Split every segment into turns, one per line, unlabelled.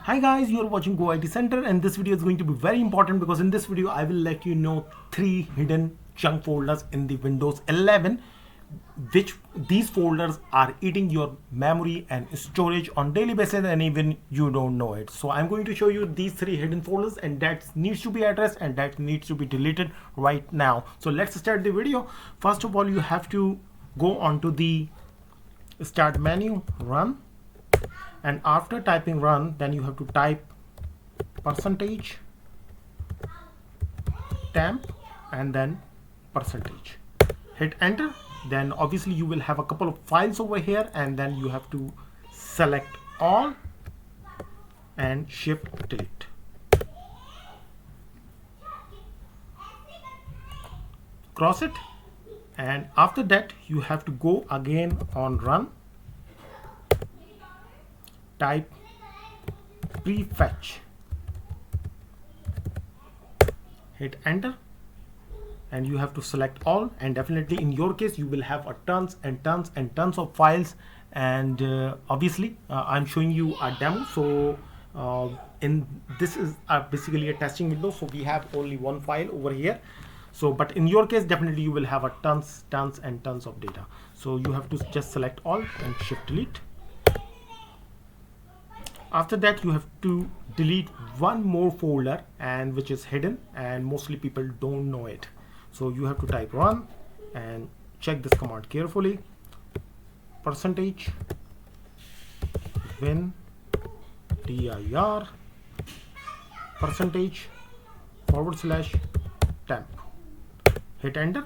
Hi guys, you are watching Go IT Center, and this video is going to be very important because in this video I will let you know 3 hidden junk folders in the Windows 11, which these folders are eating your memory and storage on daily basis and even you don't know it. So I'm going to show you these 3 hidden folders, and that needs to be addressed and that needs to be deleted right now. So let's start the video. First of all, you have to go onto the start menu, run, and after typing run, then you have to type percentage temp and then percentage. Hit enter. Then obviously you will have a couple of files over here, and then you have to select all and shift delete. Cross it, and after that you have to go again on run, type prefetch, hit enter, and you have to select all, and definitely in your case you will have a tons and tons and tons of files. And obviously I'm showing you a demo, so in this is basically a testing window, so we have only one file over here. So but in your case definitely you will have a tons and tons of data, so you have to just select all and shift delete. After that you have to delete one more folder, and which is hidden and mostly people don't know it. So you have to type run and check this command carefully. Percentage win dir percentage / temp. Hit enter,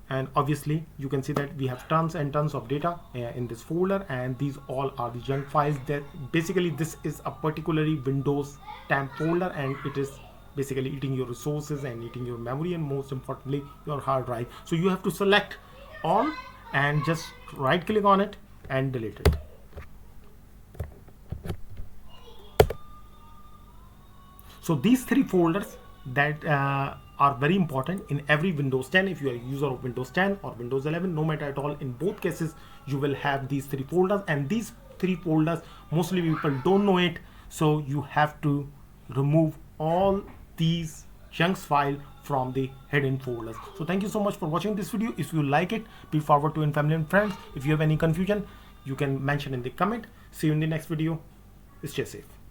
and obviously you can see that we have tons and tons of data in this folder, and these all are the junk files. That basically this is a particularly Windows temp folder, and it is basically eating your resources and eating your memory and most importantly your hard drive. So you have to select all and just right click on it and delete it. So these 3 folders that are very important in every Windows 10. If you are a user of Windows 10 or Windows 11, no matter at all, in both cases you will have these 3 folders, and these 3 folders mostly people don't know it. So you have to remove all these chunks file from the hidden folders. So thank you so much for watching this video. If you like it, please forward to your family and friends. If you have any confusion, you can mention in the comment. See you in the next video. Stay safe.